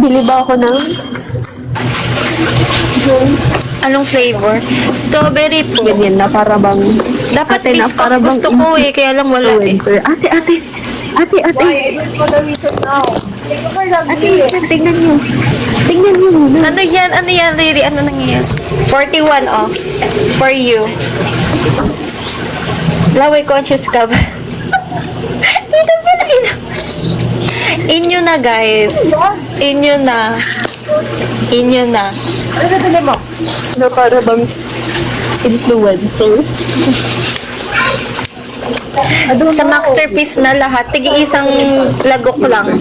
Bili ba ako ng Anong flavor? Strawberry po. ganyan na para bang... Dapat Ate, na biscuit para bang gusto ko eh, kaya lang wala eh. influencer. Ate. Why? I don't know the reason now. Ate, tingnan niyo. Tingnan niyo muna. Ano yan, Riri? Ano nangyayari? 41, oh. For you. Laway conscious ka ba? Dito pa na Inyo na, guys. Inyo na. Ano na dali mo? Na para bang influencer. Sa masterpiece na lahat, tigi-isang lagok lang.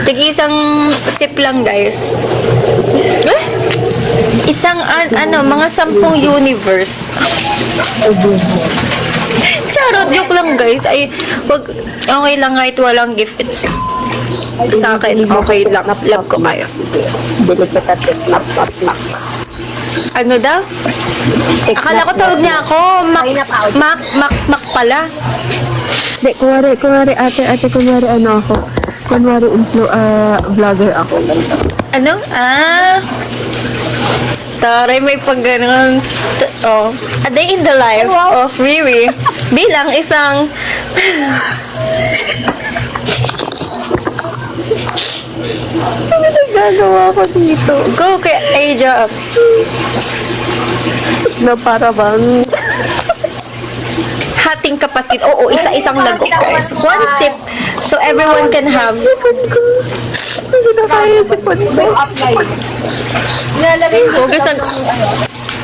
Tigi-isang sip lang, guys. Eh? Isang, mga 10 universe. Charot, joke lang, guys. Ay, okay lang kahit walang gift. It's, sa akin, okay lang. Love ko kayo. Bili ko tatit. Lap. Ano daw? Akala ko tawag niya ako. Mac pala. Hindi, kunwari ate, kunwari ano ako. Kunwari vlogger ako. Ano? Taray, may pag ganun. A day in the life of Riri bilang isang Ano nagagawa ko dito? go kay Aja. Na para bang... Hating kapatid. Oo, isa-isang lagok, guys. One sip so everyone can have. Hindi na kaya si Ponce. Apply. Nilalagay ko. Guys,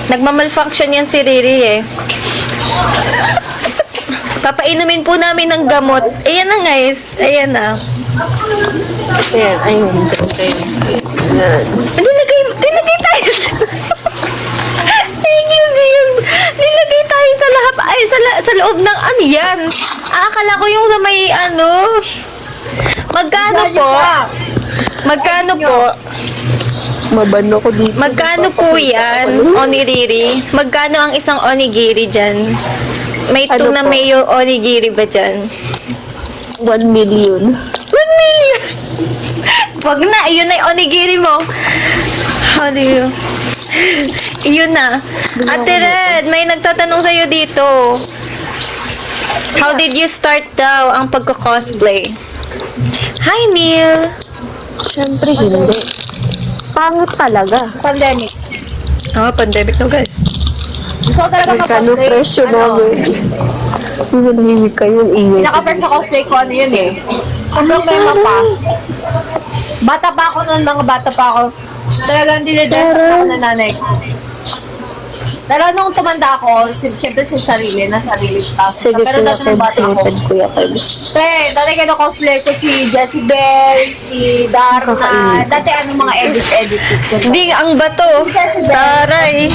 nagmamalfunction yan si Riri eh. Papainumin po namin ng gamot. Ayan na, guys. Ayan na. Ayan, ayun. Nilagay tayo sa... Thank you, Zim. Nilagay tayo sa lahat. Ay, sa loob ng ano yan. Akala ko yung sa may ano. Magkano po? Magkano po? Mabano ko dito. Magkano po yan, onigiri? Magkano ang isang onigiri dyan? May Ano tuna po? mayo onigiri ba dyan? 1 million. 1 million! Wag na, yun na yung onigiri mo. How do you... Yun na. Ate Red, may nagtatanong sa'yo dito. How did you start daw ang pagko-cosplay? Hi, Neil! Siyempre hindi. Pangit talaga. Pandemic. Pandemic no, guys. Gusto ko talaga Magkano mag-cosplay. presyo namin? Hindi kayo yung ingay. Pinaka-first sa cosplay ko, ano yun eh. Ang problema pa. Bata pa ako noon, mga bata pa ako. Talagang dinidress ako ng nanay ko. Pero nung tumanda ako, siyempre sa sarili pa. Sige, Pero dati nung bata ako. Kuya Kebs. Dati kayo cosplay ko si Jezebel, si Darna. Dati ano mga edit. Ding, ang bato. Taray.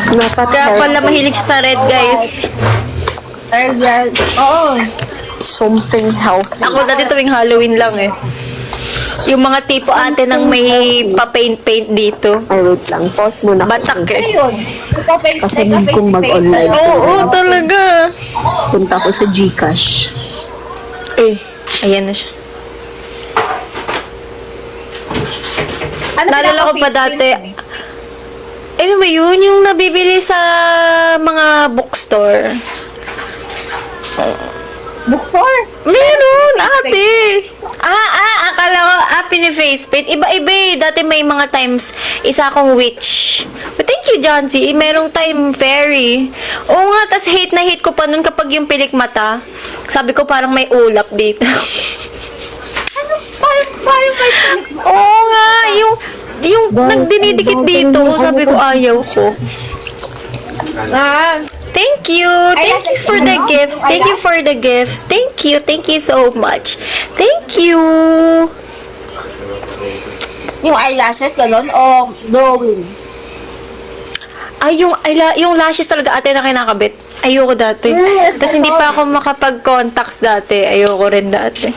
Kaya pala mahilig siya sa red, guys. Oo. Something healthy. Ako dati tuwing Halloween lang eh. Yung mga tipo ate nang may pa-paint dito. Ay, wait lang. Pause muna. Batak eh. Ayun. Kasi need kong mag-online. Oo, talaga. Punta ko sa Gcash. Ayan na siya. Ano Naalala ko pa dati. Anyway, yun yung nabibili sa mga bookstore. Bookstore? Meron, ate. Akala ko, pini-face paint. Iba-iba eh. Dati may mga times, isa akong witch. But thank you, John C. Merong time fairy. Oo nga, tas hate na hate ko pa nun kapag yung pilik mata. Sabi ko parang may ulap dito. Paano may Oo nga, yung nagdinidikit dito. Sabi ko, ayaw ko. Thank you. Thank you for the gifts. Thank you for the gifts. Thank you. Thank you so much. Thank you. Yung eyelashes, gano'n? O drawing? Ay, yung lashes talaga ate na kinakabit. Ayoko dati. Tapos hindi pa ako makapag-contacts dati. Ayoko rin dati.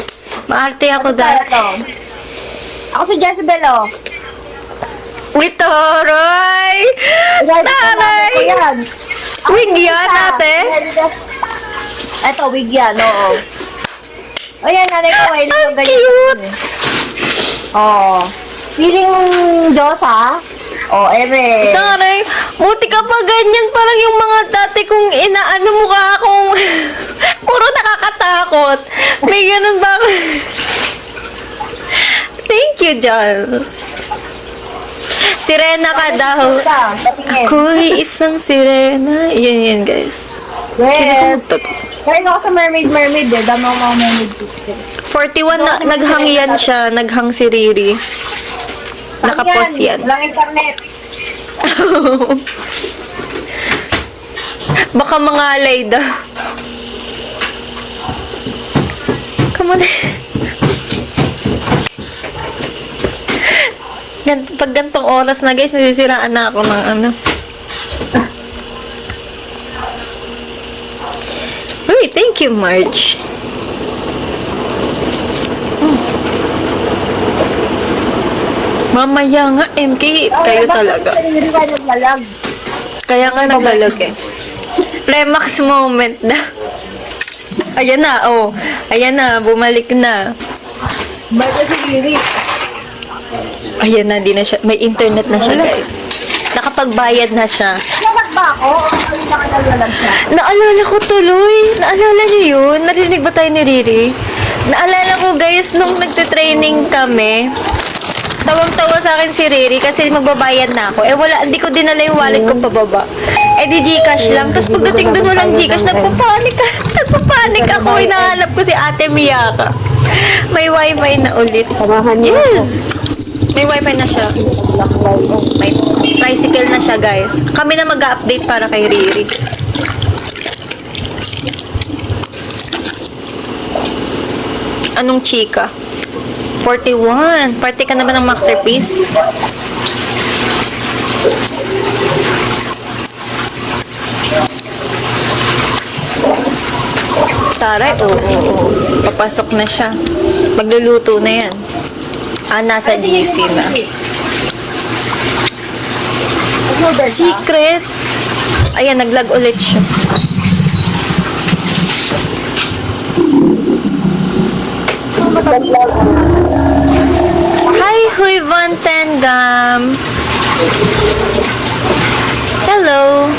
Maarte ako dati. Ako si Jezebel, oh. Wait, taray! Taray! Wig yan, ate? Ito, wig yan, oo. O yan, nanay ko, mahilig yung ganyan. Cute! Oo. Feeling Diyos, ha? O, ere. Taray, buti ka pa ganyan. Parang yung mga dati kong inaano mukha akong puro nakakatakot. May ganun ba ako? Thank you, John. Sirena ka daw. Patingin. Ako'y isang sirena. Yun, guys. Yes. Kinukumutot. Kaya ako sa mermaid eh. Dami ako mga mermaid picture. 41 na, naghang yan siya. Naghang si Riri. Nakapos yan. Walang internet. Baka mangalay daw. Come on. Pag gantong oras na, guys, nasisiraan na ako ng ano. Uy, thank you, Marge. Mamaya nga, MK, kayo talaga. Kaya nga naglalag eh. Remax moment na. Ayan na, oh. Ayan na, bumalik na. Ba't si Riri? Ayan na, di na siya. May internet na siya, guys. Nakapagbayad na siya. Lalag ba ako? O ano ba ka nalalag siya? Naalala ko tuloy. Naalala niyo yun? Narinig ba tayo ni Riri? Naalala ko, guys, nung nagte-training kami, tawang-tawa sa akin si Riri kasi magbabayad na ako. Eh wala, hindi ko dinala yung wallet ko pababa. Eh di Gcash lang. Tapos pagdating doon walang Gcash, nagpapanik ka. Nagpapanik ako. Hinahanap ko si Ate Miyaka. May wifi na ulit. Samahan niyo Yes! May wifi na siya. May tricycle na siya, guys. Kami na mag-update para kay Riri. Anong chika? 41. Party ka na ba ng masterpiece? Taray, oo. Papasok na siya. Magluluto na yan. Nasa GC na. Secret. Ayan, naglag ulit siya. Hi, Huy Van Tengam. Hello.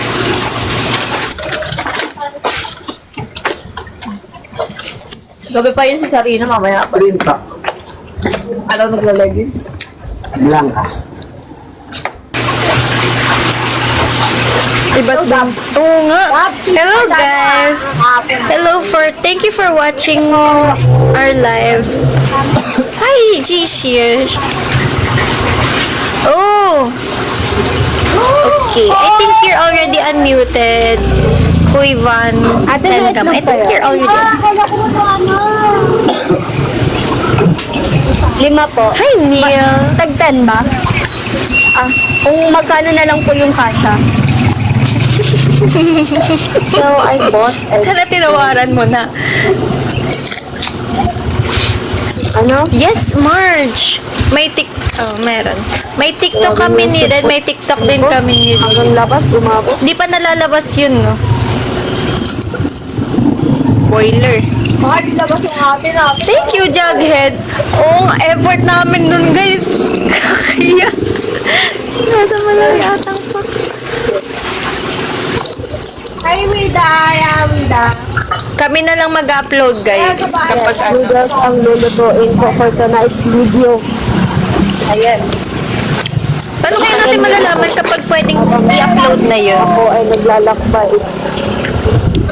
Gabi pa yun si Sarina, mamaya pa. Printa. Araw naglalagin. Blanca. Iba't ba? Oo nga. Hello, guys. Hello thank you for watching our live. Hi, G-Shears. Oh. Okay. I think you're already unmuted. Huy Van Tengam. I think you're already Lima po. Hi, Neil. Tag 10 ba? Kung magkano na lang po yung kasha. So, I bought Sana tinawaran mo na. ano? Yes, Marge. Meron. May TikTok kami ni Red. May TikTok din kami ni Red. Hanggang labas, umabot. Di pa nalalabas yun, no? Spoiler. Baka dilabas yung atin ah. Thank you, Jughead. Oo, effort namin dun, guys. Kaya, nasa malaki atang pa. Hi, Mida. Kami na lang mag-upload, guys. Kapag ano. Noodles ang lulutuin ko for tonight's video. Ayan. Paano kaya natin malalaman kapag pwedeng i-upload na yun? Ako ay naglalakbay.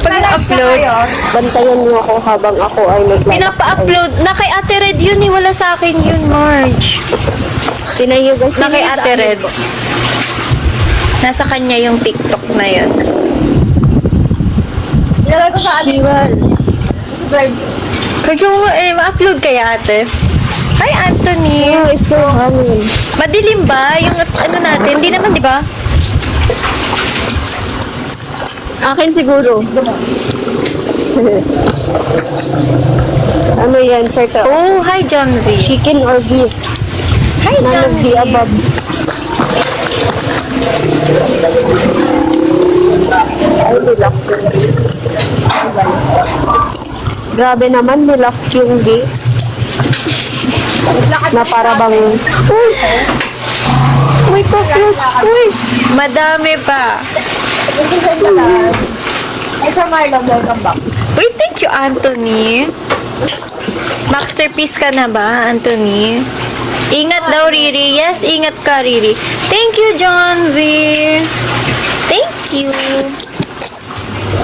Pag na-upload, Bantayan niyo ako habang ako ay naglalakbay. pinapa-upload. Na kay Ate Red yun, eh. Wala sa akin yun, Marge. Tinayo guys. Na kay Ate Red. Nasa kanya yung TikTok na yun. Ilalagay ko sa atin. Shival. Kaya ma-upload kaya, ate? Hi, Anthony. Oh, it's so hangin. Madilim ba? Yung ano natin? Hindi naman, di ba? Akin siguro. Ano yan, sir? Oh, hi, Johnsy. Chicken or beef? Hi, None of the Johnsy. above. Ay, relax. Grabe naman, relax yung gate. Maglakad na para bang, uy, may cockroach, uy. Madami pa. Ay, sa Marlon, welcome back. Wait, thank you, Anthony. Masterpiece ka na ba, Anthony? Ingat daw, Riri. Yes, ingat ka, Riri. Thank you, John Z. Thank you.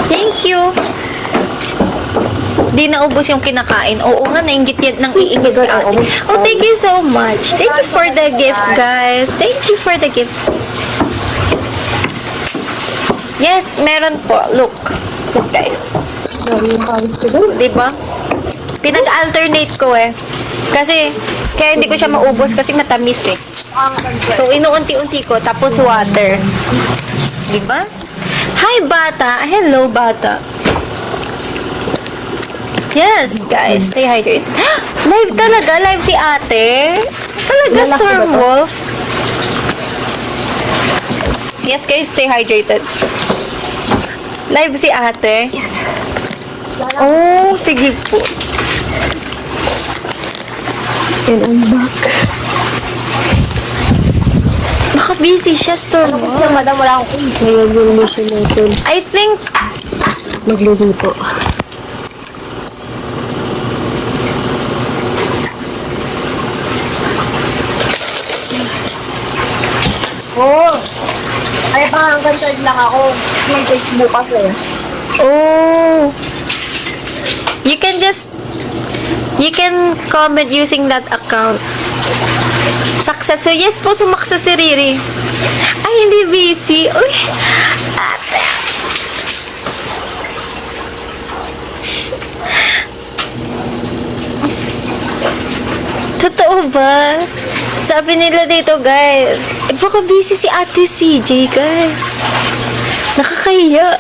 Thank you. Di naubos yung kinakain. Oo nga, nainggit yan, nang iingit si ate. Oh, thank you so much. Thank you for the gifts, guys. Thank you for the gifts. Yes, meron po. Look. Look, guys. Dami yung pawis ko doon. Diba? Pinag-alternate ko eh. Kasi, kaya hindi ko siya maubos kasi matamis eh. So, inuunti-unti ko. Tapos water. Diba? Hi, bata. Hello, bata. Yes, guys. Stay hydrated. Live talaga? Live si ate? Talaga, Lalaki ba Storm to? Wolf? Yes, guys. Stay hydrated. Live si ate? Oh, sige po. And I'm back. Baka busy siya, Storm Wolf. Yung madam, wala akong quiz. Ngayon yung mission natin. I think, Magluluto. Oo. Ay, pa hanggang third lang ako. May page bukas eh. oh, you can comment using that account. Success. So, yes po, sumaksa si Riri. Ay, hindi busy. Uy, ate. Totoo ba? Sabi nila dito, guys. Baka busy si Ate CJ, guys. Nakakahiya.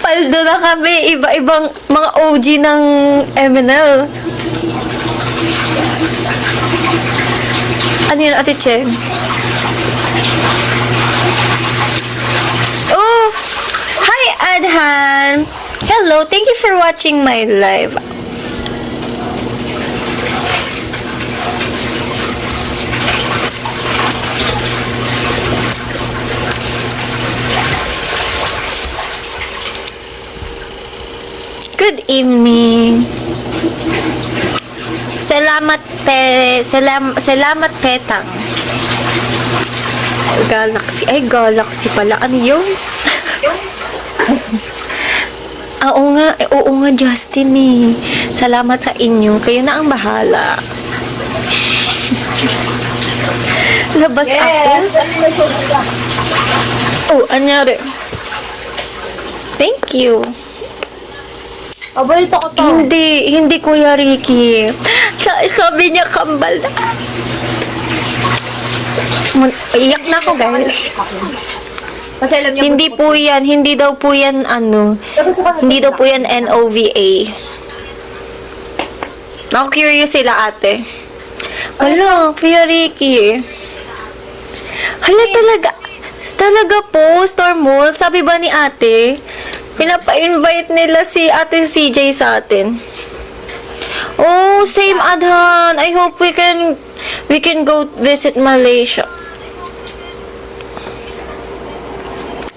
Paldo na kami. Iba-ibang mga OG ng MNL. Ano yun, Ate Che? Oh! Hi, Adhan! Hello, thank you for watching my live. Good evening. Salamat Petang. Galaxy. Ay, Galaxy pala. Ano yun? Oo nga, Justin eh. Salamat sa inyo. Kayo na ang bahala. Labas ako. Oh, anyari. Thank you. Paborito ko to. Hindi Kuya Ricky. Sabi niya kambal na. Iyak na ako, guys. Kasi alam niya Hindi daw po yan ano. Hindi daw po yan NOVA. Ako curious sila, ate. Wala, Kuya Ricky. Hala, talaga po, Storm Wolf. Sabi ba ni ate? Pinapa-invite nila si Ate CJ sa atin. Oh, same Adhan. I hope we can go visit Malaysia.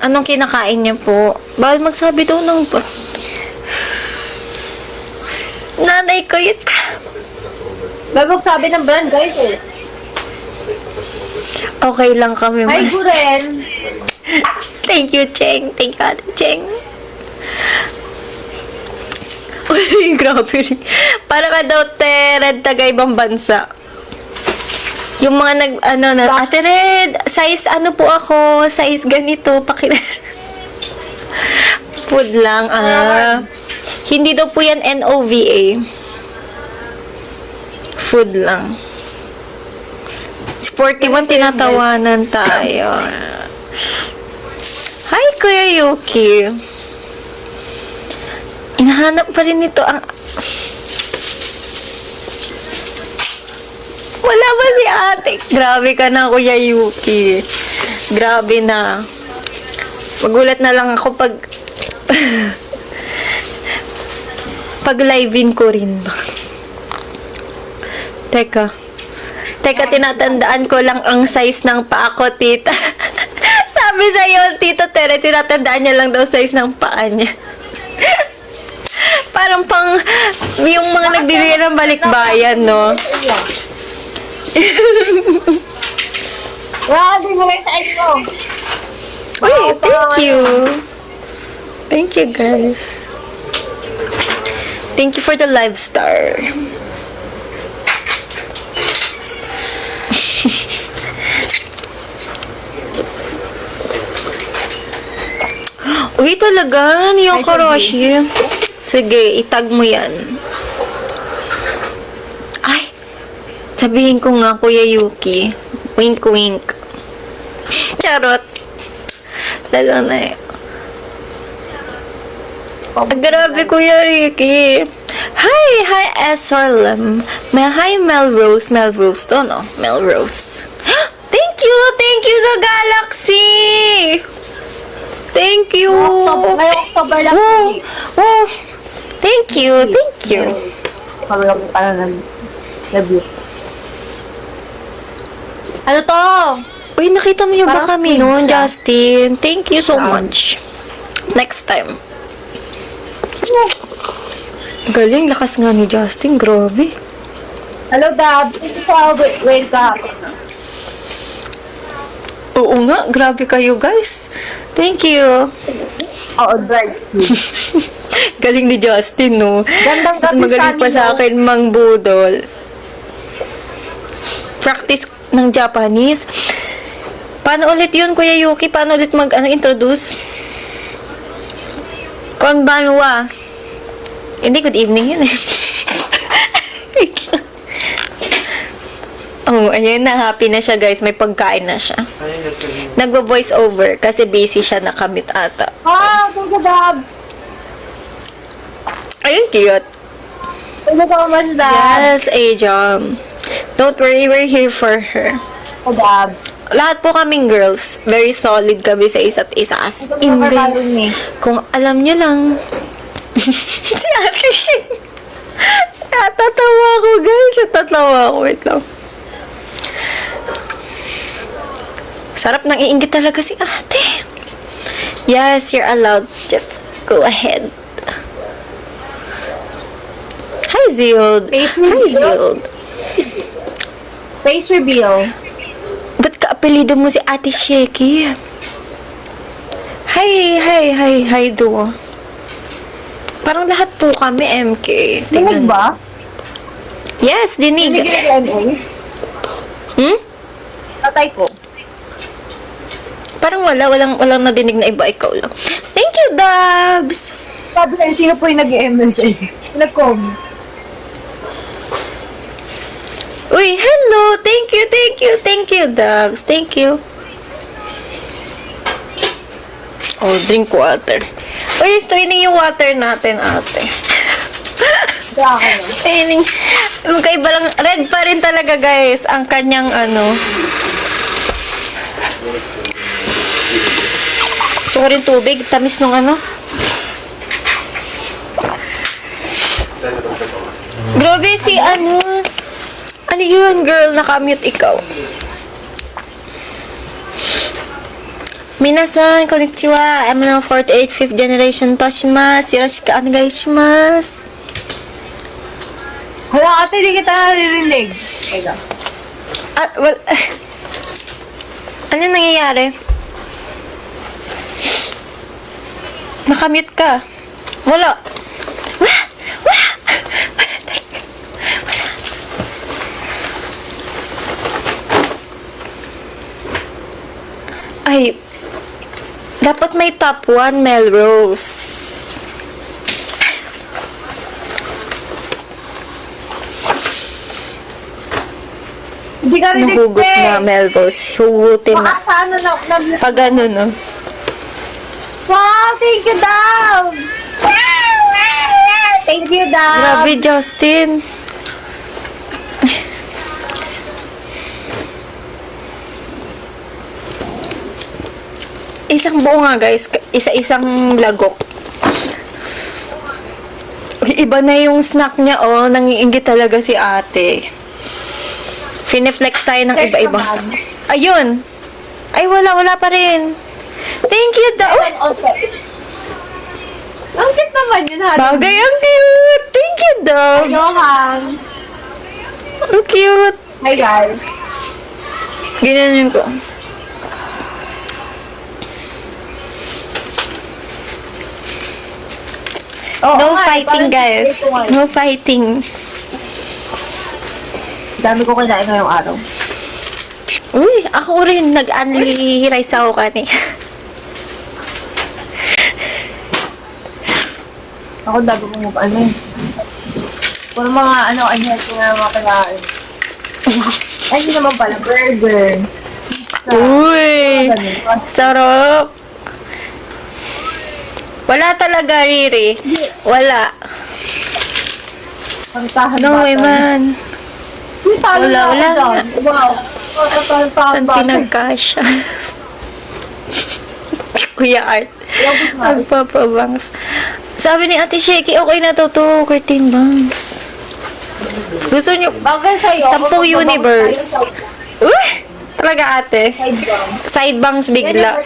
Anong kinakain niya po? Bawal magsabi daw ng ba? Nanay ko yun. Babag sabi ng brand, guys eh. Okay lang kami, Hi, mas. Guren. Thank you, Cheng. Thank you, Ate Cheng. Uy, grabe rin. Para ka daw, Red, taga ibang bansa. Yung mga Ate Red, size ano po ako? Size ganito, Food lang, Hindi daw po yan NOVA. Food lang. Si 41, tinatawanan tayo. Hi, Kuya Yuki. Inahanap pa rin ito ang... Wala ba si ate? Grabe ka na, Kuya Yuki. Grabe na. Magulat na lang ako pag... pag live-in ko rin ba? Teka. Teka, tinatandaan ko lang ang size ng paa ko, tita. Sabi sa'yo, Tito Tere, tinatandaan niya lang daw size ng paa niya. Parang pang, yung mga nagbibigay ng balikbayan, no? Wala ka din mo sa inyo. Uy, thank you. Thank you, guys. Thank you for the live star. Uy, talaga? Niyo Karashi. Sige, itag mo yan. Ay, sabihin ko nga, Kuya Yuki. Wink, wink. Charot. Lalo na eh. Grabe, Kuya Ricky. Hi, Esarlem. Hi, Melrose. Melrose to, no? Melrose. Thank you sa Galaxy. Thank you. Ngayong October lang. Wow. Thank you. Kami lang pa ng debut. Ano to? Uy, nakita mo yung ba Parang kami squid noon, siya. Justin? Thank you so much. Next time. Galing, lakas nga ni Justin. Grabe. Hello, Dad. Thank you for welcome. Oo nga, grabe kayo, guys. Thank you. Oo, drive speed. Galing ni Justin, no? Gandang Mas gabi magaling pa sa akin mang budol. Practice ng Japanese. Paano ulit yun, Kuya Yuki? Paano ulit introduce? Konbanwa. Hindi, good evening yun eh. Oh, ayun na. Happy na siya, guys. May pagkain na siya. Nagvo-voice over kasi busy siya, nakamute ata. Ah, thank you, Dabs. Ayun, cute. Thank you so much, Dabs. Yes, Ajam. Don't worry, we're here for her. Oh, Dabs. Lahat po kaming girls, very solid kami sa isa't isa. As Ito in, naman guys, ni. kung alam nyo lang, si ate siya. Tatawa ako, guys. Tatawa ako. Wait lang. Sarap nang iinggit talaga si ate. Yes, you're allowed. Just go ahead. Hi, Zild. Face Hi, reveal. Zild. Face reveal. Ba't ka-apelido mo si Ate Sheki? Hi, duo. Parang lahat po kami, MK. Dinig ba? Yes, dinig. Dinig yung NA? Hmm? Tatay ko. Parang walang nadinig na iba, ikaw lang. Thank you, Dabs! Sabi kayo, sino po yung nag-ML sa inyo? Nag-comment. Uy, hello! Thank you, Dabs. Thank you. Oh, drink water. Uy, tuwining yung water natin, ate. Kaya ako na. Tuwining. Magkaiba lang. Red pa rin talaga, guys. Ang kanyang Gusto ko rin tubig. Tamis nung Grabe si Ano yun, girl? Nakamute ikaw. Minasan, konnichiwa. I'm ng 48th, 5th generation Toshimasu. Yoroshiku onegaishimasu. Hala, ate, di kita naririnig. Ega. Ano nangyayari? Nakamute ka. Wala. Wala. Ay, dapat may top 1, Melrose. Hindi ka rinig, Nahugot na, Melrose. Hugutin na. Baka sa ano na, Pag no? Wow, thank you, Dabs! Thank you, Dabs! Grabe, Justin. Isang buo nga, guys. Isa-isang lagok. Uy, iba na yung snack niya, oh. Nangiinggit talaga si ate. Fineflex tayo ng Search iba-iba. naman. Ayun. Ay, wala pa rin. Thank you, daw. Ang cute naman yun, ha? Bagay, ang cute. Thank you, daw. Johan. Ang cute. Hi, guys. Ganyan ko. Oo No nga, fighting, parang guys. ito nga. No fighting. Dami ko kinain ngayong araw. Uy, ako rin. Nag-unli rice ako kanina. Ako dami kong ano eh. Puro mga unhealthy na mga kinain. Ay, hindi naman pala. Burger. Uy, sarap. Wala talaga, Riri. Wala. Pantahan No way, man. Uy, talo Wala, na ako wala. dyan. Wow. Saan pinagkasya? Kuya Art. Magpapabangs. Sabi ni Ate Sheki, okay na to, curtain bangs. Gusto niyo, Bagay sa'yo. 10 universe. Uy! Talaga ate. Side bangs bigla.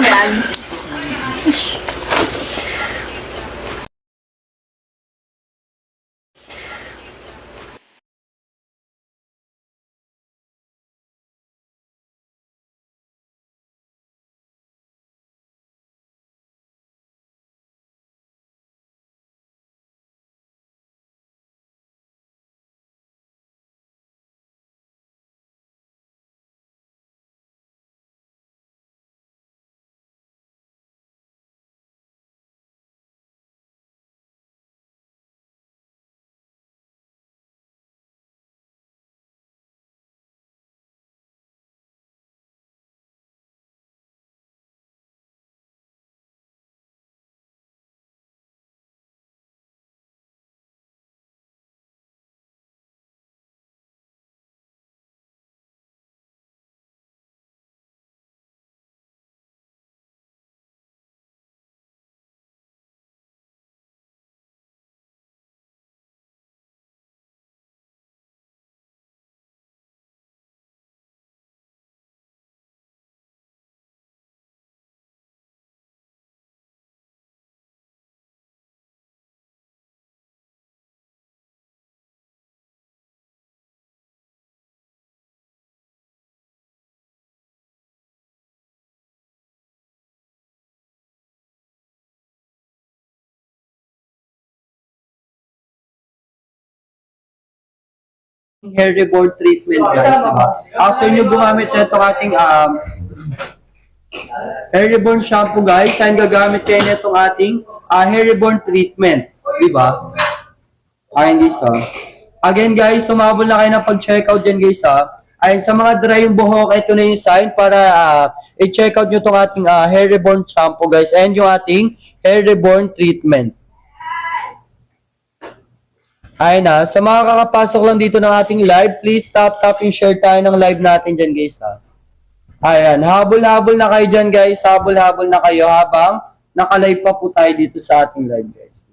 Hair reborn treatment, guys, diba? After nyo gumamit na itong ating hair reborn shampoo, guys, saan gagamit kayo na itong ating hair reborn treatment, diba? Hindi so. Again, guys, sumabol na kayo ng pag-checkout dyan, guys, ay sa mga dry yung buhok, ito na yung sign para i-check out nyo itong ating hair reborn shampoo, guys, and yung ating hair reborn treatment. Ayun na, sa mga kakapasok lang dito ng ating live, please tap and share tayo ng live natin dyan, guys, Ayan, habol-habol na kayo dyan, guys. Habol-habol na kayo habang naka-live pa po tayo dito sa ating live, guys.